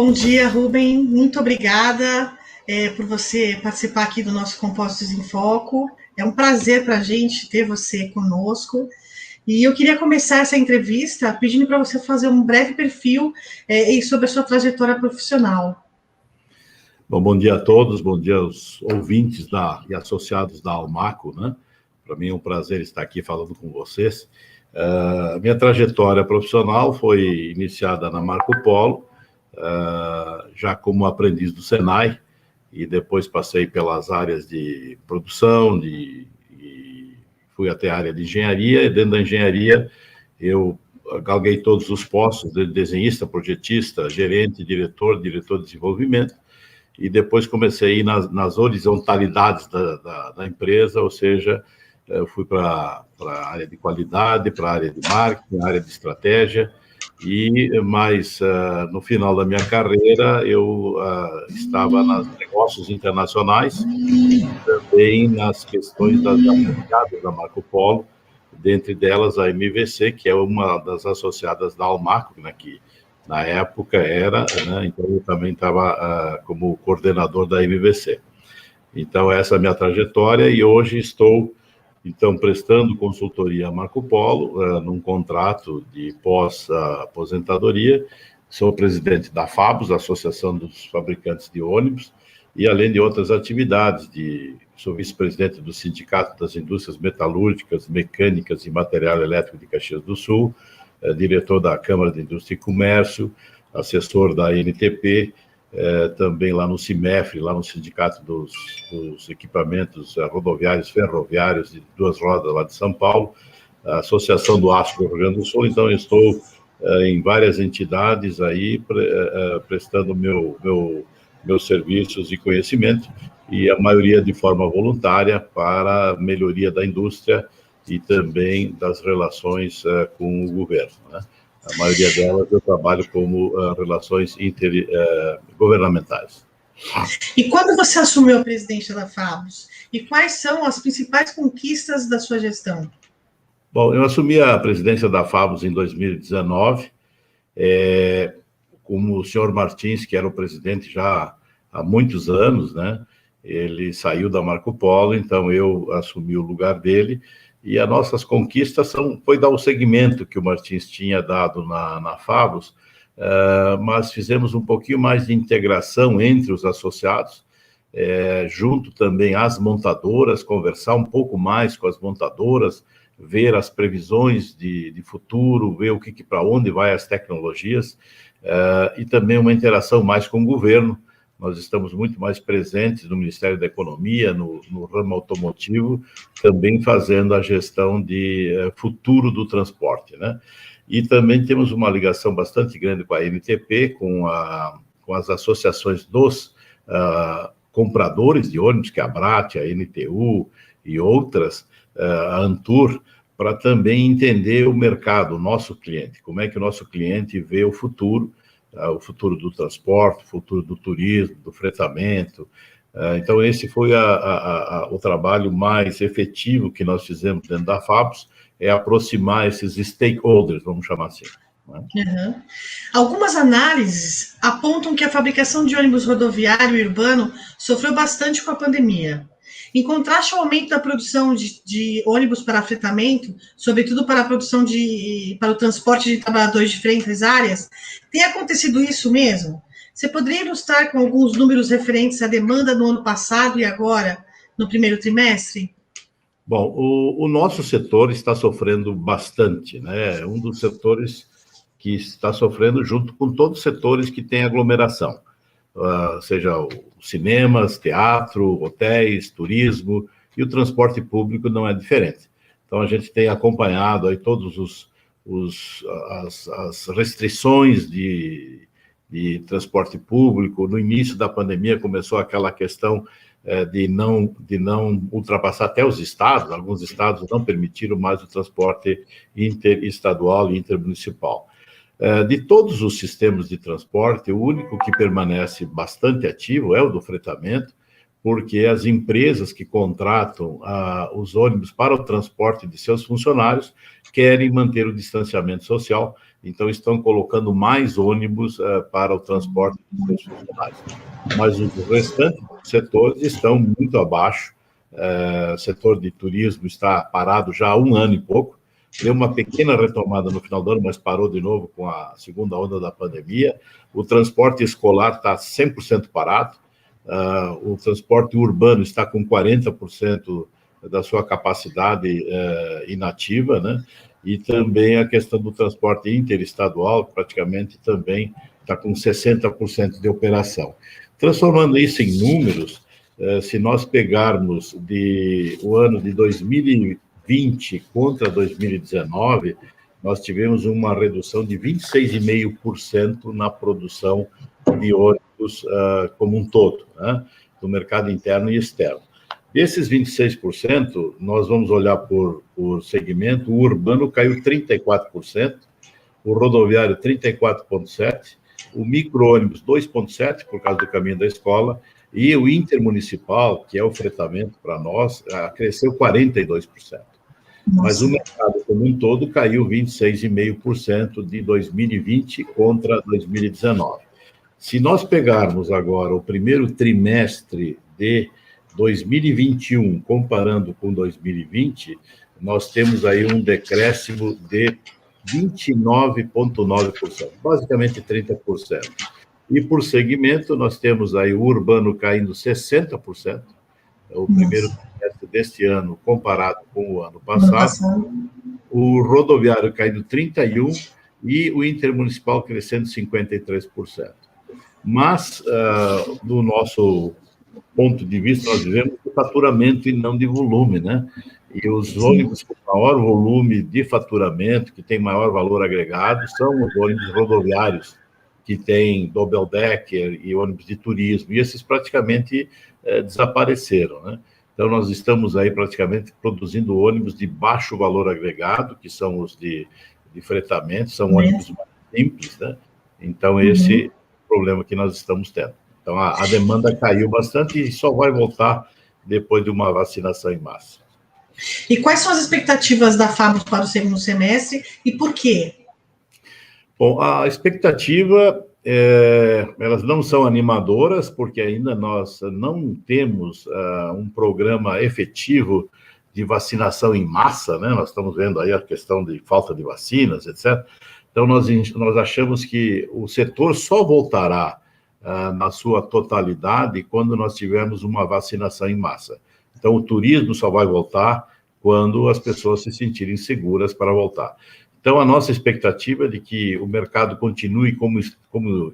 Bom dia, Rubem. Muito obrigada por você participar aqui do nosso Compostos em Foco. É um prazer para a gente ter você conosco. E eu queria começar essa entrevista pedindo para você fazer um breve perfil sobre a sua trajetória profissional. Bom dia a todos, bom dia aos ouvintes e associados da Almaco, né? Para mim é um prazer estar aqui falando com vocês. Minha trajetória profissional foi iniciada na Marco Polo, já como aprendiz do Senai, e depois passei pelas áreas de produção, e fui até a área de engenharia, e dentro da engenharia eu galguei todos os postos de desenhista, projetista, gerente, diretor de desenvolvimento, e depois comecei a ir nas horizontalidades da empresa, ou seja, eu fui para a área de qualidade, para a área de marketing, área de estratégia, mas no final da minha carreira eu estava nos negócios internacionais, também nas questões das associadas da Marco Polo, dentre delas a MVC, que é uma das associadas da Almaco, né, que na época era, né, então eu também estava como coordenador da MVC. Então, essa é a minha trajetória, e hoje estou, então, prestando consultoria a Marco Polo, num contrato de pós-aposentadoria. Sou presidente da FABUS, Associação dos Fabricantes de Ônibus, e além de outras atividades, sou vice-presidente do Sindicato das Indústrias Metalúrgicas, Mecânicas e Material Elétrico de Caxias do Sul, diretor da Câmara de Indústria e Comércio, assessor da NTP, também lá no CIMEFRE, lá no Sindicato dos Equipamentos Rodoviários Ferroviários de Duas Rodas, lá de São Paulo, a Associação do Aço do Rio Grande do Sul. Então, eu estou em várias entidades aí, prestando meus serviços e conhecimento, e a maioria de forma voluntária, para a melhoria da indústria e também das relações com o governo, né? A maioria delas eu trabalho como relações intergovernamentais. E quando você assumiu a presidência da FABUS, e quais são as principais conquistas da sua gestão? Bom, eu assumi a presidência da FABUS em 2019, como o senhor Martins, que era o presidente já há muitos anos, né? Ele saiu da Marco Polo, então eu assumi o lugar dele, e as nossas conquistas foi dar o segmento que o Martins tinha dado na FABUS, mas fizemos um pouquinho mais de integração entre os associados, junto também às montadoras, conversar um pouco mais com as montadoras, ver as previsões de futuro, ver para onde vai as tecnologias, e também uma interação mais com o governo. Nós estamos muito mais presentes no Ministério da Economia, no ramo automotivo, também fazendo a gestão de futuro do transporte, né? E também temos uma ligação bastante grande com a NTP, com as associações dos compradores de ônibus, que é a BRAT, a NTU e outras, a Antur, para também entender o mercado, o nosso cliente, como é que o nosso cliente vê o futuro do transporte, o futuro do turismo, do fretamento. Então, esse foi o trabalho mais efetivo que nós fizemos dentro da FABUS, aproximar esses stakeholders, vamos chamar assim. Uhum. Algumas análises apontam que a fabricação de ônibus rodoviário e urbano sofreu bastante com a pandemia. Em contraste ao aumento da produção de ônibus para fretamento, sobretudo para a produção para o transporte de trabalhadores de diferentes áreas, tem acontecido isso mesmo? Você poderia ilustrar com alguns números referentes à demanda no ano passado e agora, no primeiro trimestre? Bom, o nosso setor está sofrendo bastante, né? Um dos setores que está sofrendo junto com todos os setores que têm aglomeração, seja cinemas, teatro, hotéis, turismo, e o transporte público não é diferente. Então, a gente tem acompanhado aí todos as restrições de transporte público. No início da pandemia começou aquela questão de não ultrapassar até os estados. Alguns estados não permitiram mais o transporte interestadual e intermunicipal. De todos os sistemas de transporte, o único que permanece bastante ativo é o do fretamento, porque as empresas que contratam os ônibus para o transporte de seus funcionários querem manter o distanciamento social, então estão colocando mais ônibus para o transporte de seus funcionários. Mas os restantes setores estão muito abaixo. O setor de turismo está parado já há 1 ano e pouco, deu uma pequena retomada no final do ano, mas parou de novo com a segunda onda da pandemia. O transporte escolar está 100% parado. O transporte urbano está com 40% da sua capacidade inativa, né? E também a questão do transporte interestadual, praticamente também está com 60% de operação. Transformando isso em números, se nós pegarmos o ano de 2020 contra 2019, nós tivemos uma redução de 26,5% na produção de ônibus como um todo, né, do mercado interno e externo. Desses 26%, nós vamos olhar por segmento, o urbano caiu 34%, o rodoviário 34,7%, o micro-ônibus 2,7%, por causa do caminho da escola, e o intermunicipal, que é o fretamento para nós, cresceu 42%. Nossa. Mas o mercado como um todo caiu 26,5% de 2020 contra 2019. Se nós pegarmos agora o primeiro trimestre de 2021, comparando com 2020, nós temos aí um decréscimo de 29,9%, basicamente 30%. E por segmento, nós temos aí o urbano caindo 60%, o primeiro trimestre deste ano comparado com o ano passado, o rodoviário caindo 31% e o intermunicipal crescendo 53%. Mas, do nosso ponto de vista, nós vivemos de faturamento e não de volume, né? E os ônibus com maior volume de faturamento, que tem maior valor agregado, são os ônibus rodoviários, que têm double-decker e ônibus de turismo, e esses praticamente desapareceram, né? Então, nós estamos aí praticamente produzindo ônibus de baixo valor agregado, que são os de fretamento, são ônibus mais simples, né? Então, esse é o problema que nós estamos tendo. Então, a demanda caiu bastante e só vai voltar depois de uma vacinação em massa. E quais são as expectativas da Fabros para o segundo semestre e por quê? Bom, a expectativa, elas não são animadoras, porque ainda nós não temos um programa efetivo de vacinação em massa, né? Nós estamos vendo aí a questão de falta de vacinas, etc. Então, nós achamos que o setor só voltará na sua totalidade quando nós tivermos uma vacinação em massa. Então, o turismo só vai voltar quando as pessoas se sentirem seguras para voltar. Então, a nossa expectativa é de que o mercado continue como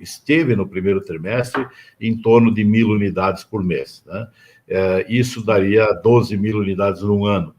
esteve no primeiro trimestre, em torno de 1.000 unidades por mês, né? Isso daria 12.000 unidades no ano,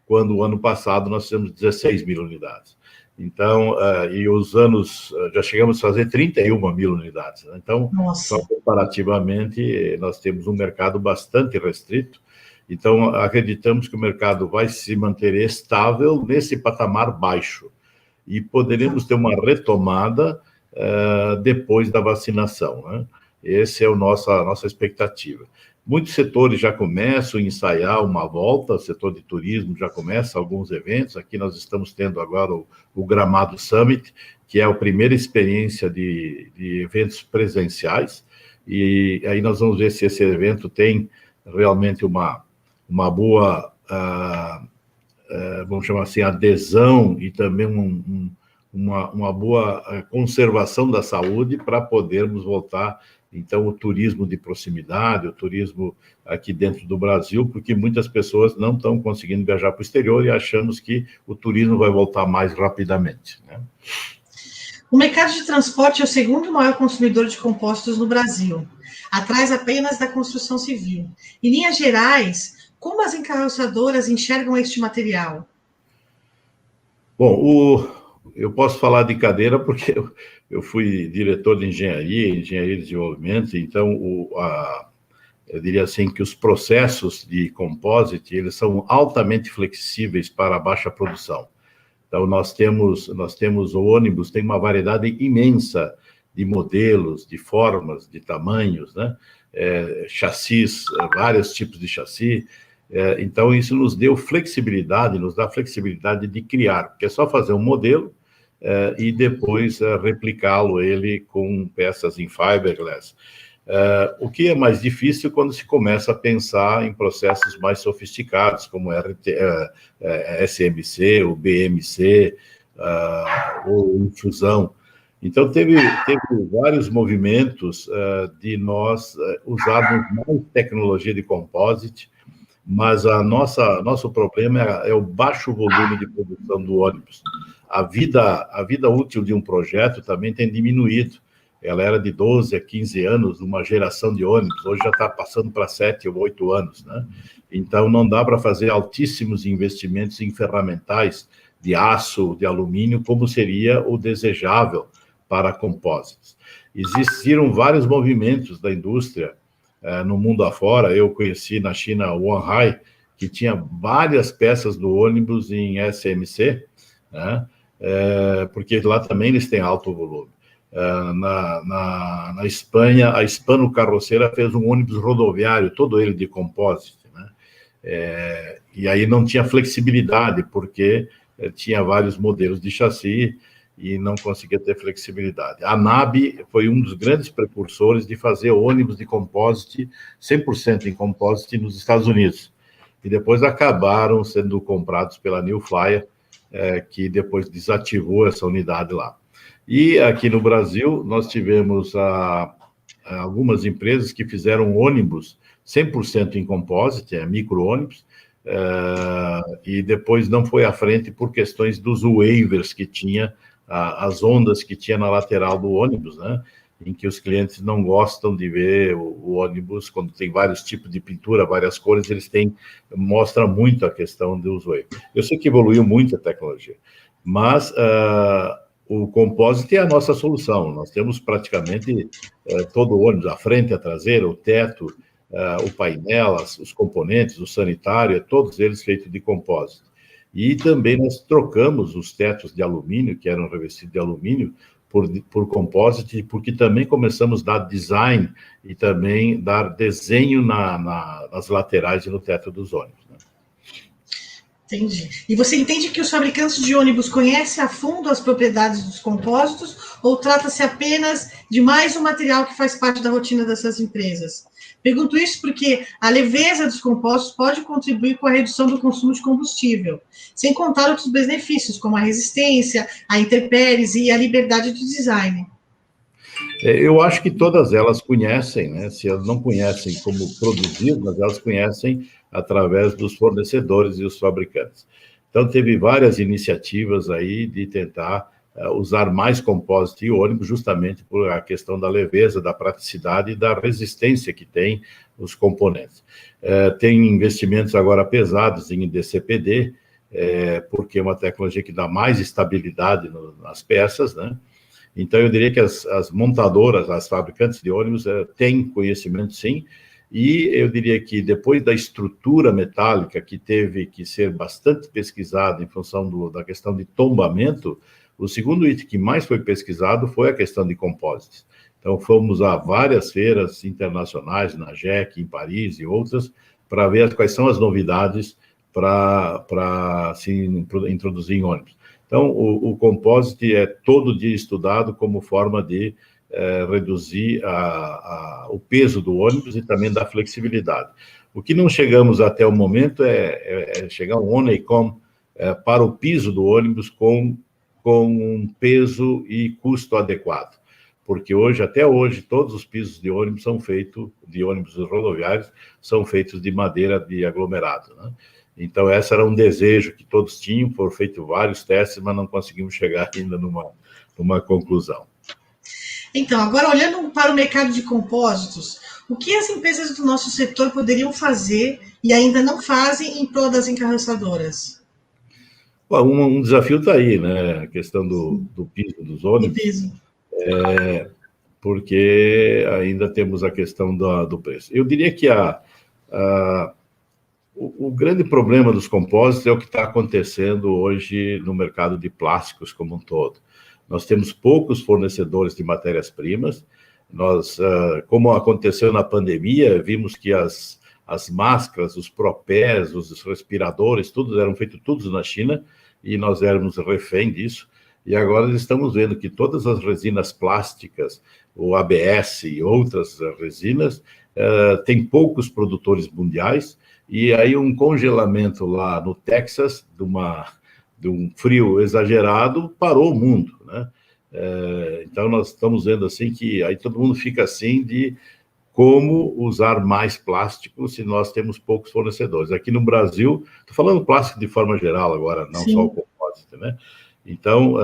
quando o ano passado nós tivemos 16.000 unidades. Então, e os anos, já chegamos a fazer 31.000 unidades, né? Então, só comparativamente, nós temos um mercado bastante restrito. Então, acreditamos que o mercado vai se manter estável nesse patamar baixo e poderemos ter uma retomada depois da vacinação, né? Essa é a nossa expectativa. Muitos setores já começam a ensaiar uma volta, o setor de turismo já começa alguns eventos. Aqui nós estamos tendo agora o Gramado Summit, que é a primeira experiência de eventos presenciais, e aí nós vamos ver se esse evento tem realmente uma boa, vamos chamar assim, adesão e também uma boa conservação da saúde para podermos voltar, então, o turismo de proximidade, o turismo aqui dentro do Brasil, porque muitas pessoas não estão conseguindo viajar para o exterior e achamos que o turismo vai voltar mais rapidamente, né? O mercado de transporte é o segundo maior consumidor de compostos no Brasil, atrás apenas da construção civil. Em linhas gerais, como as encarroçadoras enxergam este material? Bom, eu posso falar de cadeira porque eu fui diretor de engenharia de desenvolvimento, então eu diria assim que os processos de composite, eles são altamente flexíveis para a baixa produção. Então, nós temos o ônibus, tem uma variedade imensa de modelos, de formas, de tamanhos, né? chassis, vários tipos de chassi. Então, isso nos deu flexibilidade, nos dá flexibilidade de criar, porque é só fazer um modelo e depois replicá-lo ele com peças em fiberglass. O que é mais difícil quando se começa a pensar em processos mais sofisticados, como SMC, o BMC, ou infusão. Então, teve vários movimentos de nós usarmos mais tecnologia de composite, mas nosso problema é o baixo volume de produção do ônibus. A vida útil de um projeto também tem diminuído. Ela era de 12 a 15 anos, uma geração de ônibus, hoje já está passando para 7 ou 8 anos, né? Então, não dá para fazer altíssimos investimentos em ferramentais de aço, de alumínio, como seria o desejável para compósitos. Existiram vários movimentos da indústria no mundo afora. Eu conheci na China o Wanhai, que tinha várias peças do ônibus em SMC, né? Porque lá também eles têm alto volume. Na Espanha, a Hispano Carroceira fez um ônibus rodoviário, todo ele de composite, né? E aí não tinha flexibilidade, porque tinha vários modelos de chassi e não conseguia ter flexibilidade. A NAB foi um dos grandes precursores de fazer ônibus de composite, 100% em composite, nos Estados Unidos. E depois acabaram sendo comprados pela New Flyer, que depois desativou essa unidade lá. E aqui no Brasil, nós tivemos algumas empresas que fizeram ônibus 100% em composite, micro-ônibus, e depois não foi à frente por questões dos waivers que tinha, as ondas que tinha na lateral do ônibus, né? Em que os clientes não gostam de ver o ônibus, quando tem vários tipos de pintura, várias cores, mostra muito a questão dos waivers. Eu sei que evoluiu muito a tecnologia, mas o composite é a nossa solução. Nós temos praticamente todo o ônibus, a frente, a traseira, o teto, o painel, os componentes, o sanitário, todos eles feitos de composite. E também nós trocamos os tetos de alumínio, que eram revestidos de alumínio, por composite, porque também começamos a dar design e também dar desenho nas laterais e no teto dos ônibus, né? Entendi. E você entende que os fabricantes de ônibus conhecem a fundo as propriedades dos compósitos ou trata-se apenas de mais um material que faz parte da rotina dessas empresas? Pergunto isso porque a leveza dos compósitos pode contribuir com a redução do consumo de combustível, sem contar outros benefícios, como a resistência, a intempéries e a liberdade de design. Eu acho que todas elas conhecem, né? Se elas não conhecem como produzir, mas elas conhecem através dos fornecedores e os fabricantes. Então, teve várias iniciativas aí de tentar usar mais compósito e ônibus, justamente por a questão da leveza, da praticidade e da resistência que tem os componentes. Tem investimentos agora pesados em DCPD, porque é uma tecnologia que dá mais estabilidade nas peças, né? Então, eu diria que as montadoras, as fabricantes de ônibus, têm conhecimento, sim, e eu diria que depois da estrutura metálica, que teve que ser bastante pesquisada em função da questão de tombamento, o segundo item que mais foi pesquisado foi a questão de compósitos. Então, fomos a várias feiras internacionais, na JEC, em Paris e outras, para ver quais são as novidades para se introduzir em ônibus. Então, o composite é todo dia estudado como forma de reduzir o peso do ônibus e também dar flexibilidade. O que não chegamos até o momento é chegar um Honeycomb para o piso do ônibus com um peso e custo adequado. Porque até hoje, todos os pisos de ônibus são feitos, de ônibus rodoviários, são feitos de madeira de aglomerado, né? Então, esse era um desejo que todos tinham, foram feitos vários testes, mas não conseguimos chegar ainda numa conclusão. Então, agora olhando para o mercado de compósitos, o que as empresas do nosso setor poderiam fazer e ainda não fazem em prol das encarroçadoras? Bom, um desafio está aí, né? A questão do piso dos ônibus. Do piso. Porque ainda temos a questão do preço. Eu diria que o grande problema dos compósitos é o que está acontecendo hoje no mercado de plásticos como um todo. Nós temos poucos fornecedores de matérias-primas, Nós, como aconteceu na pandemia, vimos que as máscaras, os propés, os respiradores, eram feitos todos na China, e nós éramos refém disso. E agora estamos vendo que todas as resinas plásticas, o ABS e outras resinas, tem poucos produtores mundiais, e aí um congelamento lá no Texas, de um frio exagerado, parou o mundo, né? Então nós estamos vendo assim que aí todo mundo fica assim de como usar mais plástico se nós temos poucos fornecedores. Aqui no Brasil, estou falando plástico de forma geral agora, não só o compósito, né? Então,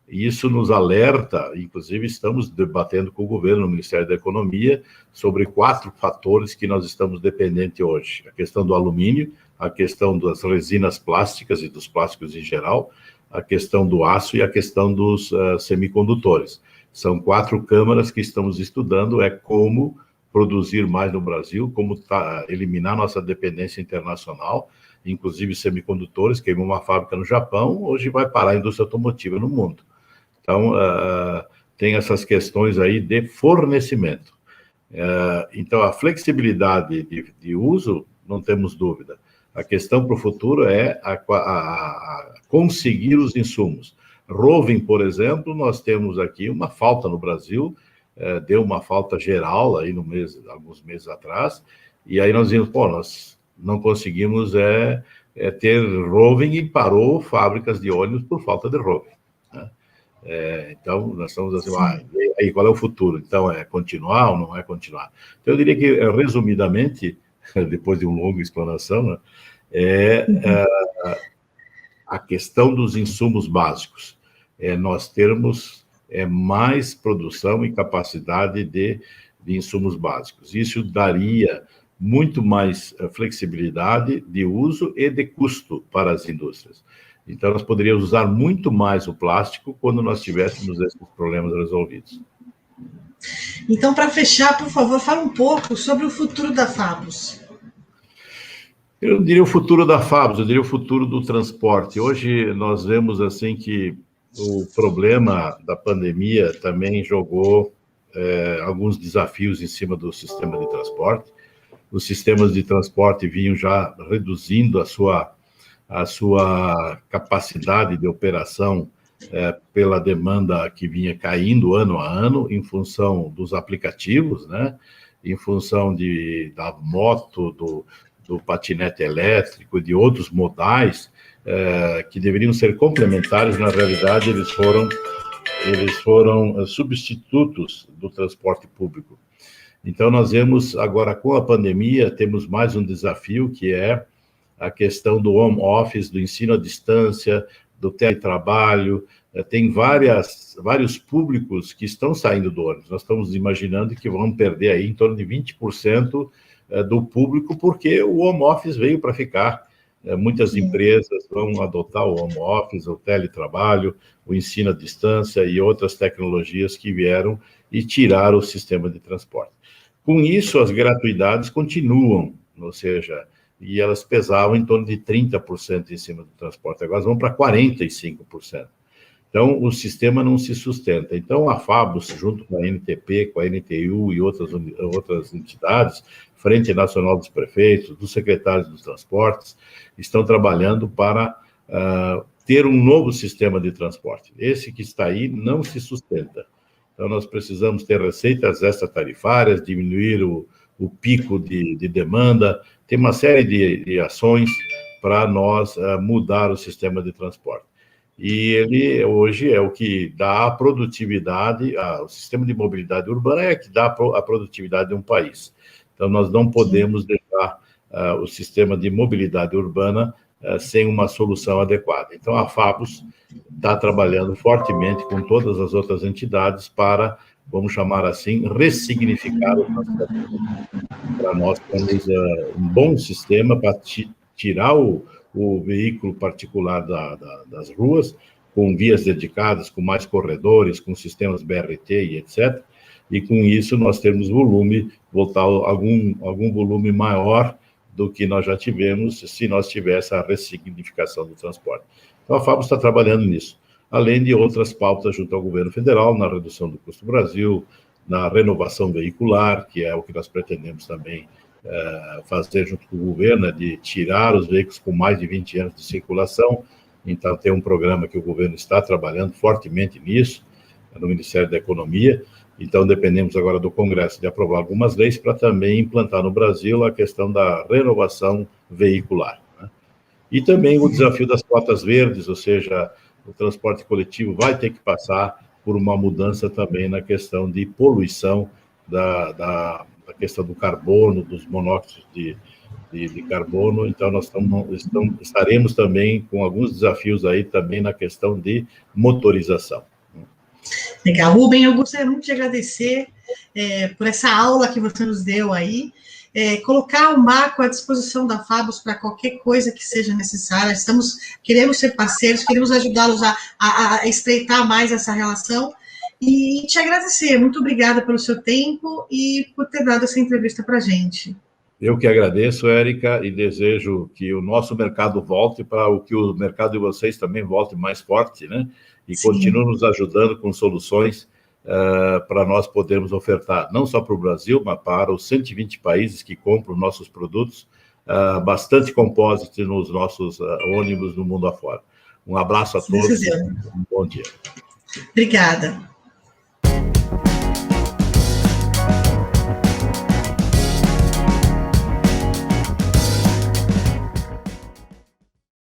isso nos alerta, inclusive estamos debatendo com o governo, no Ministério da Economia, sobre 4 fatores que nós estamos dependentes hoje. A questão do alumínio, a questão das resinas plásticas e dos plásticos em geral, a questão do aço e a questão dos semicondutores. São 4 câmaras que estamos estudando, como produzir mais no Brasil, como eliminar nossa dependência internacional, inclusive semicondutores. Queimou uma fábrica no Japão, hoje vai parar a indústria automotiva no mundo. Então, tem essas questões aí de fornecimento. Então, a flexibilidade de uso, não temos dúvida. A questão para o futuro é conseguir os insumos. Roving, por exemplo, nós temos aqui uma falta no Brasil, deu uma falta geral aí alguns meses atrás, e aí nós vimos, nós não conseguimos ter roving e parou fábricas de ônibus por falta de roving, né? Então, nós estamos assim, aí qual é o futuro? Então, é continuar ou não é continuar? Então, eu diria que, resumidamente, depois de uma longa explanação, né, a questão dos insumos básicos. Nós termos mais produção e capacidade de insumos básicos. Isso daria muito mais flexibilidade de uso e de custo para as indústrias. Então, nós poderíamos usar muito mais o plástico quando nós tivéssemos esses problemas resolvidos. Então, para fechar, por favor, fala um pouco sobre o futuro da Fabus. Eu diria o futuro da Fabus, eu diria o futuro do transporte. Hoje nós vemos assim que o problema da pandemia também jogou alguns desafios em cima do sistema de transporte. Os sistemas de transporte vinham já reduzindo a sua capacidade de operação pela demanda que vinha caindo ano a ano, em função dos aplicativos, né? Em função da moto, do patinete elétrico, de outros modais que deveriam ser complementares. Na realidade, eles foram substitutos do transporte público. Então, nós vemos agora, com a pandemia, temos mais um desafio, que é a questão do home office, do ensino à distância, do teletrabalho. Tem vários públicos que estão saindo do ônibus. Nós estamos imaginando que vamos perder aí em torno de 20% do público, porque o home office veio para ficar. Muitas empresas vão adotar o home office, o teletrabalho, o ensino à distância e outras tecnologias que vieram e tiraram o sistema de transporte. Com isso, as gratuidades continuam, ou seja, e elas pesavam em torno de 30% em cima do transporte, agora vão para 45%. Então, o sistema não se sustenta. Então, a Fabus, junto com a NTP, com a NTU e outras entidades, Frente Nacional dos Prefeitos, dos secretários dos transportes, estão trabalhando para ter um novo sistema de transporte. Esse que está aí não se sustenta. Então, nós precisamos ter receitas extratarifárias, diminuir o pico de demanda, tem uma série de ações para nós mudar o sistema de transporte. E ele, hoje, é o que dá a produtividade, o sistema de mobilidade urbana é que dá a produtividade de um país. Então, nós não podemos deixar o sistema de mobilidade urbana sem uma solução adequada. Então, a Fabus está trabalhando fortemente com todas as outras entidades para, vamos chamar assim, ressignificar o transporte. Para nós temos um bom sistema para tirar o veículo particular das ruas, com vias dedicadas, com mais corredores, com sistemas BRT e etc. E com isso nós temos volume, voltar algum volume maior do que nós já tivemos se nós tivéssemos a ressignificação do transporte. Então, a Fabus está trabalhando nisso, além de outras pautas junto ao governo federal, na redução do custo do Brasil, na renovação veicular, que é o que nós pretendemos também fazer junto com o governo, de tirar os veículos com mais de 20 anos de circulação. Então, tem um programa que o governo está trabalhando fortemente nisso, no Ministério da Economia. Então, dependemos agora do Congresso de aprovar algumas leis para também implantar no Brasil a questão da renovação veicular, né? E também o desafio das cotas verdes, ou seja, o transporte coletivo vai ter que passar por uma mudança também na questão de poluição da questão do carbono, dos monóxidos de carbono. Então, nós estaremos também com alguns desafios aí também na questão de motorização. Legal. Rubem, eu gostaria muito de agradecer por essa aula que você nos deu aí, colocar o Marco à disposição da Fabus para qualquer coisa que seja necessária. Queremos ser parceiros, queremos ajudá-los a estreitar mais essa relação e te agradecer. Muito obrigada pelo seu tempo e por ter dado essa entrevista para a gente. Eu que agradeço, Érica, e desejo que o nosso mercado volte para o que o mercado de vocês também volte mais forte, né? E continue nos ajudando com soluções para nós podermos ofertar, não só para o Brasil, mas para os 120 países que compram nossos produtos, bastante composite nos nossos ônibus no mundo afora. Um abraço a todos, um bom dia. Obrigada.